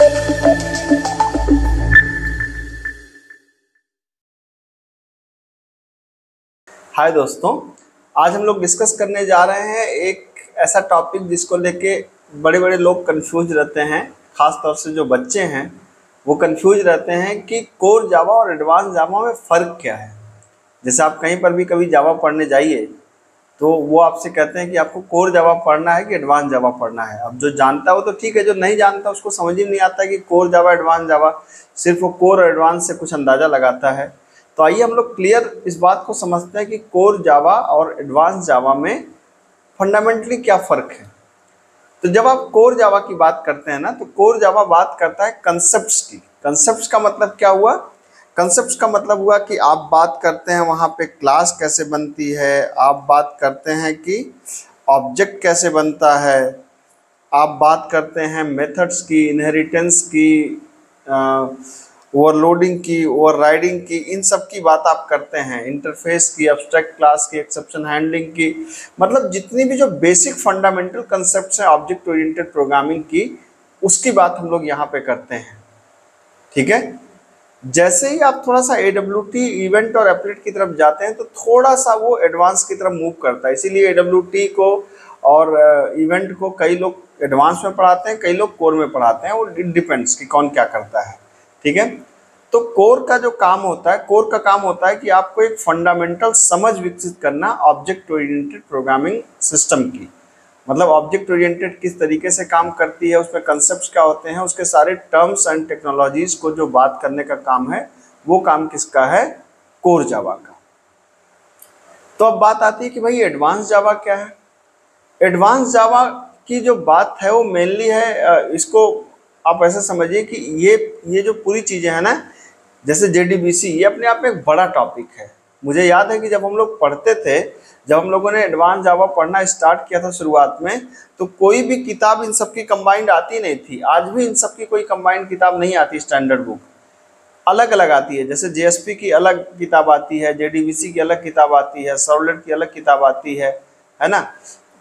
हाय दोस्तों, आज हम लोग डिस्कस करने जा रहे हैं एक ऐसा टॉपिक जिसको लेके बड़े बड़े लोग कंफ्यूज रहते हैं। ख़ास तौर से जो बच्चे हैं वो कंफ्यूज रहते हैं कि कोर जावा और एडवांस जावा में फ़र्क क्या है। जैसे आप कहीं पर भी कभी जावा पढ़ने जाइए तो वो आपसे कहते हैं कि आपको कोर जावा पढ़ना है कि एडवांस जावा पढ़ना है। अब जो जानता है वो तो ठीक है, जो नहीं जानता उसको समझ ही नहीं आता कि कोर जावा एडवांस जावा, सिर्फ वो कोर और एडवांस से कुछ अंदाज़ा लगाता है। तो आइए हम लोग क्लियर इस बात को समझते हैं कि कोर जावा और एडवांस जावा में फंडामेंटली क्या फ़र्क है। तो जब आप कोर जावा की बात करते हैं ना, तो कोर जावा बात करता है कंसेप्ट्स की। कंसेप्ट्स का मतलब क्या हुआ? कंसेप्ट्स का मतलब हुआ कि आप बात करते हैं वहाँ पे क्लास कैसे बनती है, आप बात करते हैं कि ऑब्जेक्ट कैसे बनता है, आप बात करते हैं मेथड्स की, इनहेरिटेंस की, ओवरलोडिंग की, ओवरराइडिंग की, इन सब की बात आप करते हैं, इंटरफेस की, एब्स्ट्रैक्ट क्लास की, एक्सेप्शन हैंडलिंग की, मतलब जितनी भी जो बेसिक फंडामेंटल कंसेप्ट्स हैं ऑब्जेक्ट ओरिएंटेड प्रोग्रामिंग की, उसकी बात हम लोग यहाँ पे करते हैं। ठीक है। जैसे ही आप थोड़ा सा AWT इवेंट और एप्लेट की तरफ जाते हैं तो थोड़ा सा वो एडवांस की तरफ मूव करता है। इसीलिए AWT को और इवेंट को कई लोग एडवांस में पढ़ाते हैं, कई लोग कोर में पढ़ाते हैं, वो डिपेंड्स कि कौन क्या करता है। ठीक है। तो कोर का जो काम होता है, कोर का काम होता है कि आपको एक फंडामेंटल समझ विकसित करना ऑब्जेक्ट ओरिएंटेड प्रोग्रामिंग सिस्टम की। मतलब ऑब्जेक्ट ओरिएंटेड किस तरीके से काम करती है, उसमें कंसेप्ट्स क्या होते हैं, उसके सारे टर्म्स एंड टेक्नोलॉजीज को जो बात करने का काम है, वो काम किसका है? कोर जावा का। तो अब बात आती है कि भाई एडवांस जावा क्या है। एडवांस जावा की जो बात है वो मेनली है, इसको आप ऐसे समझिए कि ये जो पूरी चीज़ें हैं ना, जैसे JDBC, ये अपने आप में एक बड़ा टॉपिक है। मुझे याद है कि जब हम लोग पढ़ते थे, जब हम लोगों ने एडवांस जावा पढ़ना स्टार्ट किया था शुरुआत में, तो कोई भी किताब इन सब की कंबाइंड आती नहीं थी। आज भी इन सब की कोई कंबाइंड किताब नहीं आती, स्टैंडर्ड बुक अलग अलग आती है। जैसे JSP की अलग किताब आती है, JDBC की अलग किताब आती है, सर्वलेट की अलग किताब आती है ना।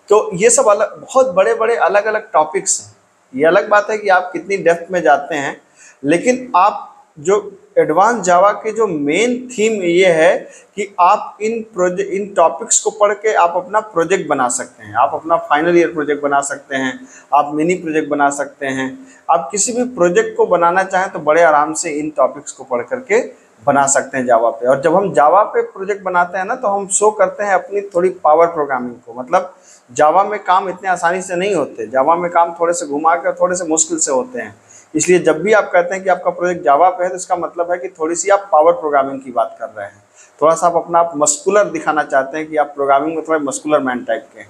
तो ये सब अलग, बहुत बड़े बड़े अलग अलग टॉपिक्स हैं। ये अलग बात है कि आप कितनी डेप्थ में जाते हैं, लेकिन आप जो एडवांस जावा के जो मेन थीम ये है कि आप इन टॉपिक्स को पढ़ के आप अपना प्रोजेक्ट बना सकते हैं, आप अपना फाइनल ईयर प्रोजेक्ट बना सकते हैं, आप मिनी प्रोजेक्ट बना सकते हैं। आप किसी भी प्रोजेक्ट को बनाना चाहें तो बड़े आराम से इन टॉपिक्स को पढ़ करके बना सकते हैं जावा पे। और जब हम जावा पे प्रोजेक्ट बनाते हैं ना, तो हम शो करते हैं अपनी थोड़ी पावर प्रोग्रामिंग को। मतलब जावा में काम इतने आसानी से नहीं होते, जावा में काम थोड़े से घुमा कर थोड़े से मुश्किल से होते हैं। इसलिए जब भी आप कहते हैं कि आपका प्रोजेक्ट जावा पे है, तो इसका मतलब है कि थोड़ी सी आप पावर प्रोग्रामिंग की बात कर रहे हैं, थोड़ा सा आप अपना मस्कुलर दिखाना चाहते हैं कि आप प्रोग्रामिंग में थोड़ा मस्कुलर मैन टाइप के हैं।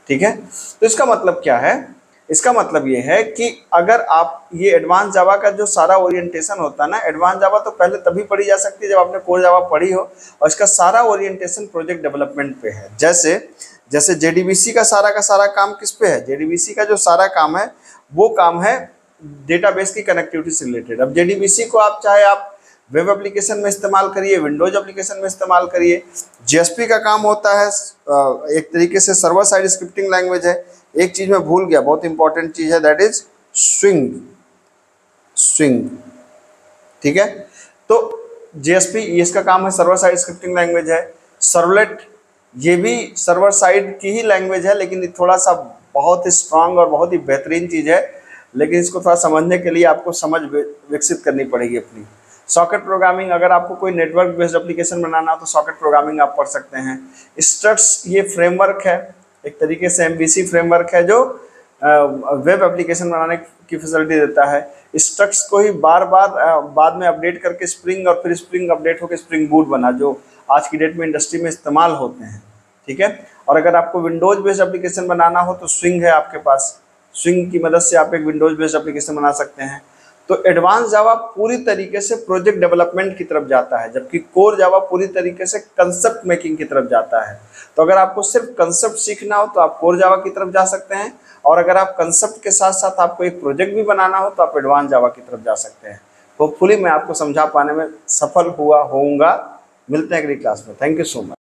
ठीक है। तो इसका मतलब क्या है? इसका मतलब ये है कि अगर आप ये एडवांस जावा का जो सारा ओरिएंटेशन होता है ना, एडवांस जावा तो पहले तभी पढ़ी जा सकती है जब आपने कोर जावा पढ़ी हो, और इसका सारा ओरिएंटेशन प्रोजेक्ट डेवलपमेंट पे है। जैसे JDBC का सारा काम किस पे है? JDBC का जो सारा काम है वो काम है डेटाबेस की कनेक्टिविटी से रिलेटेड। अब JDBC को आप चाहे आप वेब एप्लीकेशन में इस्तेमाल करिए, विंडोज एप्लीकेशन में इस्तेमाल करिए। JSP का काम होता है एक तरीके से सर्वर साइड स्क्रिप्टिंग लैंग्वेज है। एक चीज़ मैं भूल गया, बहुत इंपॉर्टेंट चीज़ है, दैट इज स्विंग। ठीक है। तो JSP इसका काम है, सर्वर साइड स्क्रिप्टिंग लैंग्वेज है। सर्वलेट ये भी सर्वर साइड की ही लैंग्वेज है, लेकिन थोड़ा सा बहुत ही स्ट्रांग और बहुत ही बेहतरीन चीज़ है, लेकिन इसको थोड़ा समझने के लिए आपको समझ विकसित करनी पड़ेगी अपनी। सॉकेट प्रोग्रामिंग, अगर आपको कोई नेटवर्क बेस्ड एप्लीकेशन बनाना हो तो सॉकेट प्रोग्रामिंग आप पढ़ सकते हैं। स्ट्रक्ट्स ये फ्रेमवर्क है, एक तरीके से MVC फ्रेमवर्क है जो वेब एप्लीकेशन बनाने की फैसिलिटी देता है। स्ट्रक्ट्स को ही बार बार बाद में अपडेट करके स्प्रिंग, और फिर स्प्रिंग अपडेट होकर स्प्रिंग बूट बना, जो आज की डेट में इंडस्ट्री में इस्तेमाल होते हैं। ठीक है। और अगर आपको विंडोज बेस्ड एप्लीकेशन बनाना हो तो स्विंग है आपके पास, स्विंग की मदद से आप एक विंडोज बेस्ड एप्लीकेशन बना सकते हैं। तो एडवांस जावा पूरी तरीके से प्रोजेक्ट डेवलपमेंट की तरफ जाता है, जबकि कोर जावा पूरी तरीके से कंसेप्ट मेकिंग की तरफ जाता है। तो अगर आपको सिर्फ कंसेप्ट सीखना हो तो आप कोर जावा की तरफ जा सकते हैं, और अगर आप कंसेप्ट के साथ साथ आपको एक प्रोजेक्ट भी बनाना हो तो आप एडवांस जावा की तरफ जा सकते हैं। होपफुली मैं आपको समझा पाने में सफल हुआ होऊंगा। मिलते हैं अगली क्लास में। Thank you so much.